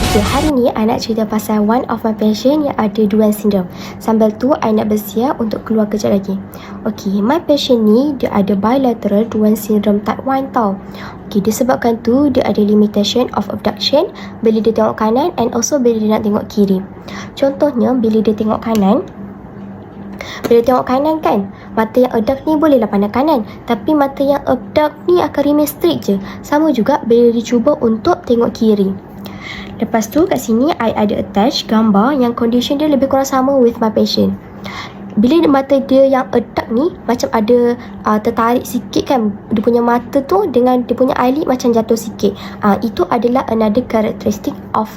Okay, hari ni I nak cerita pasal one of my patient yang ada Duane syndrome. Sambil tu, I nak bersiap untuk keluar kejap lagi. Okay, my patient ni dia ada bilateral Duane syndrome type 1 tau. Okay, disebabkan tu dia ada limitation of abduction bila dia tengok kanan and also bila dia nak tengok kiri. Contohnya, bila dia tengok kanan, kan, mata yang abduct ni bolehlah pandang kanan, tapi mata yang abduct ni akan remain straight je. Sama juga bila dia cuba untuk tengok kiri. Lepas tu kat sini I ada attach gambar yang condition dia lebih kurang sama with my patient. Bila mata dia yang abduct ni macam ada tertarik sikit kan, dia punya mata tu dengan dia punya eyelid macam jatuh sikit. Itu adalah another characteristic of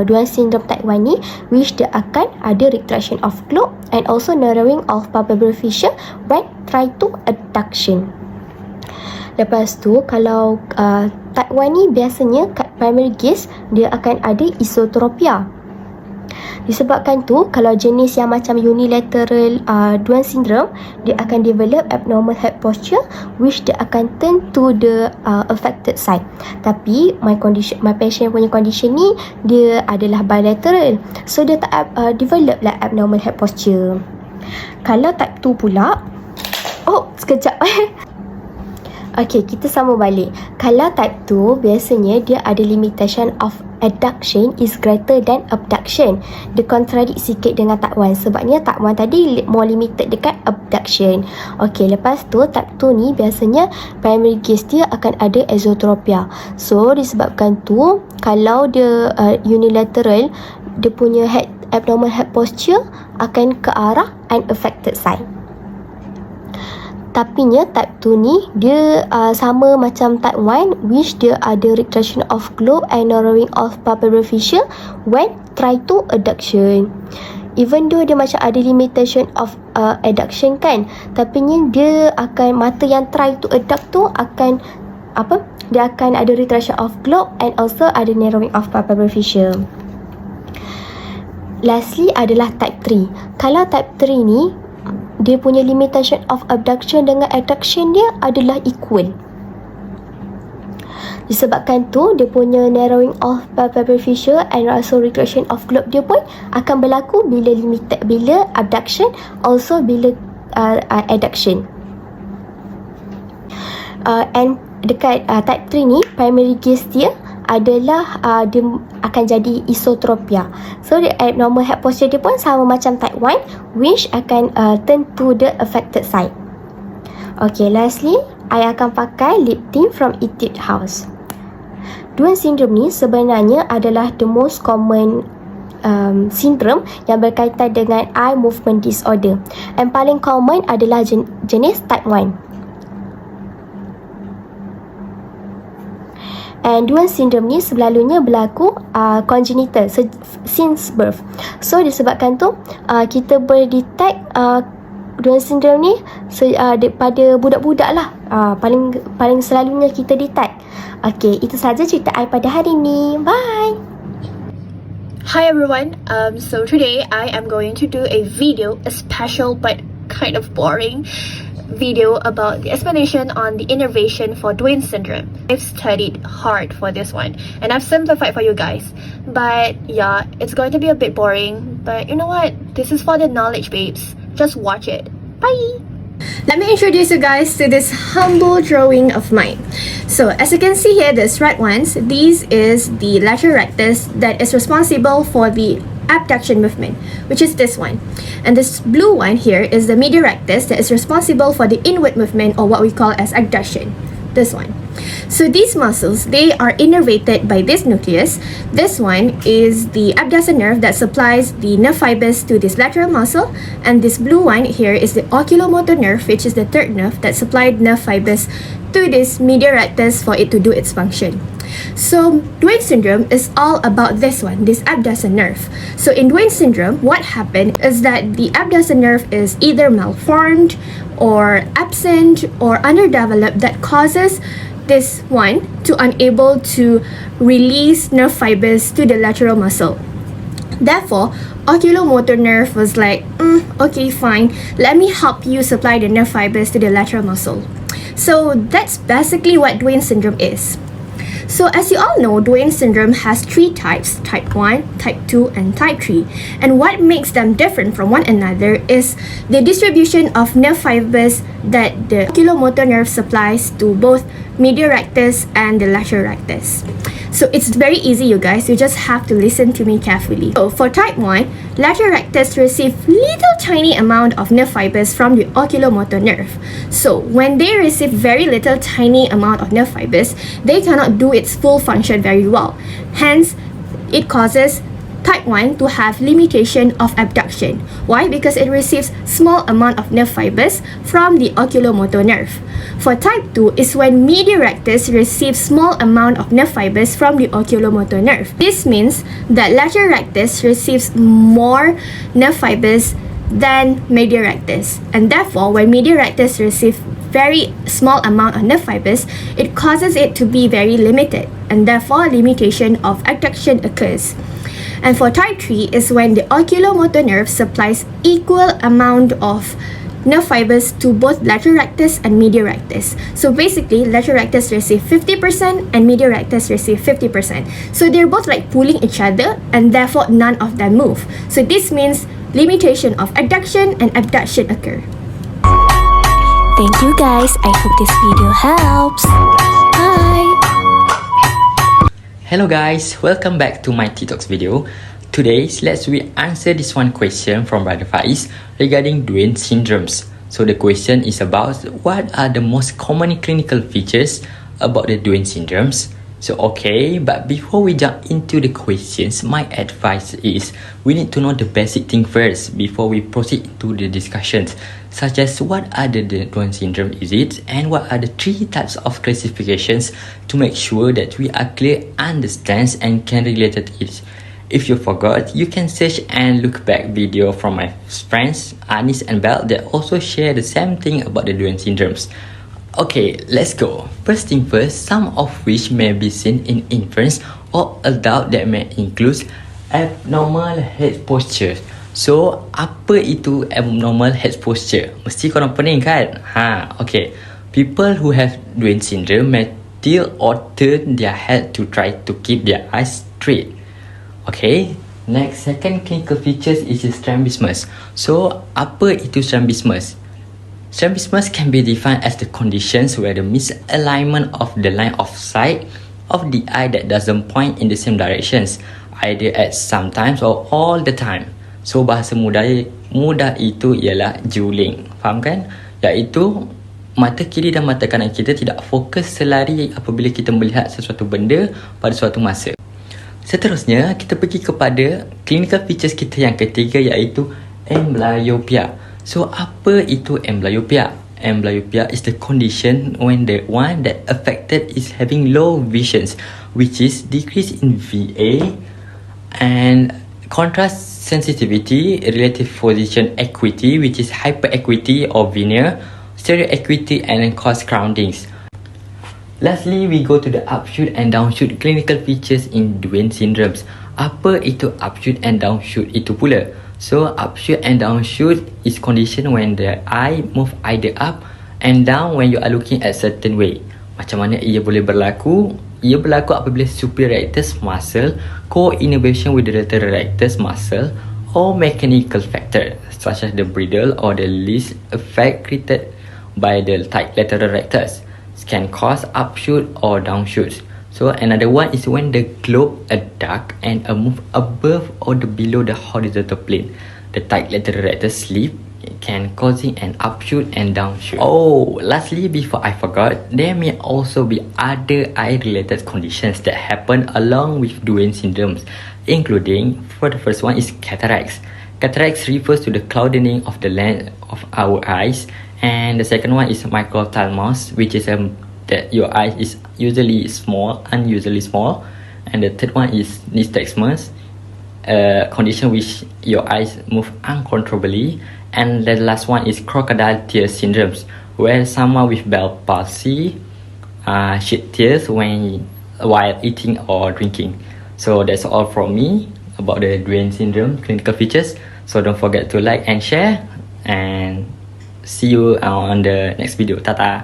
Duane syndrome type 1 ni, which dia akan ada retraction of globe and also narrowing of palpebral fissure when try to abduction. Lepas tu kalau type 1 ni biasanya kat primary gaze dia akan ada isotropia. Disebabkan tu kalau jenis yang macam unilateral Duane syndrome, dia akan develop abnormal head posture which dia akan turn to the affected side. Tapi my patient punya condition ni dia adalah bilateral, so dia tak develop lah abnormal head posture. Kalau type 2 pula, sekejap Okay, kita sambung balik. Kalau type 2, biasanya dia ada limitation of adduction is greater than abduction. Dia contradict sikit dengan type 1. Sebabnya type 1 tadi more limited dekat abduction. Okay, lepas tu type 2 ni biasanya primary gaze dia akan ada esotropia. So, disebabkan tu, kalau dia unilateral, dia punya abnormal head posture akan ke arah unaffected side. Tapi type 2 ni dia sama macam type 1, which dia ada retraction of globe and narrowing of palpebral fissure when try to abduction. Even though dia macam ada limitation of abduction kan, tapi dia akan mata yang try to abduct tu akan dia akan ada retraction of globe and also ada narrowing of palpebral fissure. Lastly adalah type 3. Kalau type 3 ni dia punya limitation of abduction dengan adduction dia adalah equal. Disebabkan tu dia punya narrowing of palpebral fissure and also retraction of globe dia pun akan berlaku bila abduction, also bila adduction. And dekat type 3 ni primary gaze dia adalah dia akan jadi isotropia. So the abnormal head posture dia pun sama macam type 1, which akan turn to the affected side. Okay, lastly I akan pakai lip tint from Etude House. Duane syndrome ni sebenarnya adalah the most common syndrome yang berkaitan dengan eye movement disorder, and paling common adalah jenis type 1. And Duane syndrome ni selalunya berlaku congenital since birth. So disebabkan tu kita boleh detect Duane syndrome ni pada budak-budak lah. Paling selalunya kita detect. Okay, itu saja cerita I pada hari ni. Bye. Hi everyone. So today I am going to do a video, a special but kind of boring video about the explanation on the innervation for Duane syndrome. I've studied hard for this one and I've simplified for you guys, but yeah, it's going to be a bit boring, but you know what, this is for the knowledge babes. Just watch it. Bye. Let me introduce you guys to this humble drawing of mine. So as you can see here, this red ones, this is the lateral rectus that is responsible for the abduction movement, which is this one. And this blue one here is the medial rectus that is responsible for the inward movement, or what we call as abduction. This one. So these muscles, they are innervated by this nucleus. This one is the abductor nerve that supplies the nerve fibers to this lateral muscle, and this blue one here is the oculomotor nerve, which is the third nerve that supplied nerve fibers to this medial rectus for it to do its function. So Duane syndrome is all about this one, this abductor nerve. So in Duane syndrome, what happened is that the abductor nerve is either malformed or absent or underdeveloped, that causes this one to unable to release nerve fibers to the lateral muscle. Therefore, oculomotor nerve was like, okay, fine, let me help you supply the nerve fibers to the lateral muscle. So that's basically what Duane syndrome is. So as you all know, Duane syndrome has 3 types, type 1, type 2, and type 3. And what makes them different from one another is the distribution of nerve fibers that the oculomotor nerve supplies to both medial rectus and the lateral rectus. So it's very easy, you guys. You just have to listen to me carefully. So for type 1, lateral rectus receive little tiny amount of nerve fibers from the oculomotor nerve. So when they receive very little tiny amount of nerve fibers, they cannot do its full function very well. Hence, it causes type 1 to have limitation of abduction. Why? Because it receives small amount of nerve fibers from the oculomotor nerve. For type 2 is when medial rectus receives small amount of nerve fibers from the oculomotor nerve. This means that lateral rectus receives more nerve fibers than medial rectus, and therefore when medial rectus receives very small amount of nerve fibers, it causes it to be very limited, and therefore limitation of abduction occurs. And for type 3 is when the oculomotor nerve supplies equal amount of nerve fibers to both lateral rectus and medial rectus. So basically, lateral rectus receive 50% and medial rectus receive 50%. So they're both like pulling each other, and therefore none of them move. So this means limitation of adduction and abduction occur. Thank you guys. I hope this video helps. Bye. Hello guys, welcome back to my TikToks video. Today, let's answer this one question from Brother Faiz regarding Duane syndromes. So the question is about what are the most common clinical features about the Duane syndromes. So okay, but before we jump into the questions, my advice is we need to know the basic thing first before we proceed to the discussions, such as what are the Duane syndrome is it, and what are the 3 types of classifications to make sure that we are clear, understands and can relate it. If you forgot, you can search and look back video from my friends Anis and Belle that also share the same thing about the Duane syndromes. Okay, let's go. First thing first, some of which may be seen in infants or adult that may include abnormal head posture. So, apa itu abnormal head posture? Mesti korang pening kan? Okay. People who have Duane syndrome may tilt or turn their head to try to keep their eyes straight. Okay. Next, second clinical features is strabismus. So, apa itu strabismus? Strabismus can be defined as the conditions where the misalignment of the line of sight of the eye that doesn't point in the same directions, either at sometimes or all the time. So bahasa mudah itu ialah juling. Faham kan? Iaitu mata kiri dan mata kanan kita tidak fokus selari apabila kita melihat sesuatu benda pada suatu masa. Seterusnya, kita pergi kepada clinical features kita yang ketiga, iaitu amblyopia. So, apa itu amblyopia? Amblyopia is the condition when the one that affected is having low visions, which is decrease in VA and contrast sensitivity, relative position acuity, which is hyperacuity or vernier, stereo acuity and coarse groundings. Lastly, we go to the upshoot and downshoot clinical features in Duane syndromes. Apa itu upshoot and downshoot itu pula? So, upshoot and downshoot is condition when the eye move either up and down when you are looking at certain way. Macam mana ia boleh berlaku? Ia berlaku apabila superior rectus muscle co-innervation with the lateral rectus muscle or mechanical factor such as the bridle or the least effect created by the tight lateral rectus can cause upshoot or downshoot. So another one is when the globe adduct and move above or below the horizontal plane. The tight lateral rectus slip can causing an upshoot and downshoot. Oh, lastly, before I forgot, there may also be other eye-related conditions that happen along with Duane syndromes, including, for the first one is cataracts. Cataracts refers to the clouding of the lens of our eyes, and the second one is microphthalmos, which is that your eyes is usually small, unusually small, and the third one is nystagmus, a condition which your eyes move uncontrollably, and the last one is crocodile tear syndromes, where someone with Bell palsy shed tears while eating or drinking. So that's all from me about the Duane syndrome clinical features. So don't forget to like and share, and see you on the next video. Tata.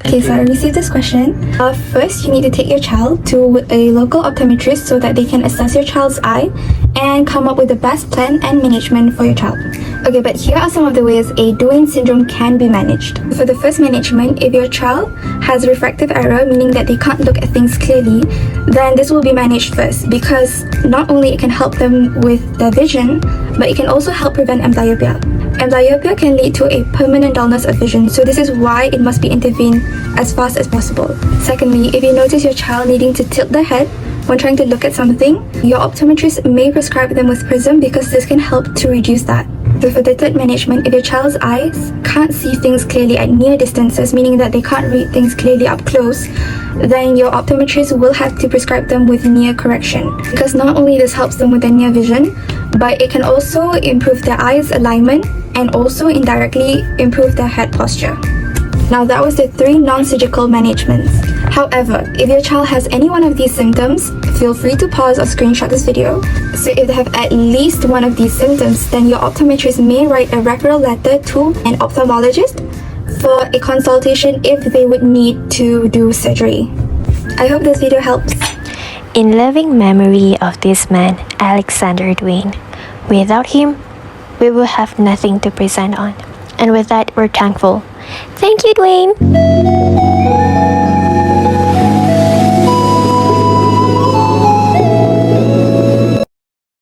Okay, so I received this question. First, you need to take your child to a local optometrist so that they can assess your child's eye and come up with the best plan and management for your child. Okay, but here are some of the ways a Duane syndrome can be managed. For the first management, if your child has refractive error, meaning that they can't look at things clearly, then this will be managed first because not only it can help them with their vision, but it can also help prevent amblyopia. Amblyopia can lead to a permanent dullness of vision, so this is why it must be intervened as fast as possible. Secondly, if you notice your child needing to tilt their head when trying to look at something, your optometrist may prescribe them with prism because this can help to reduce that. So for the third management, if your child's eyes can't see things clearly at near distances, meaning that they can't read things clearly up close, then your optometrist will have to prescribe them with near correction. Because not only this helps them with their near vision, but it can also improve their eyes alignment and also indirectly improve their head posture. Now that was the 3 non-surgical managements. However, if your child has any one of these symptoms, feel free to pause or screenshot this video. So if they have at least one of these symptoms, then your optometrist may write a referral letter to an ophthalmologist for a consultation if they would need to do surgery. I hope this video helps. In loving memory of this man, Alexander Duane. Without him, we will have nothing to present on. And with that, we're thankful. Thank you, Duane!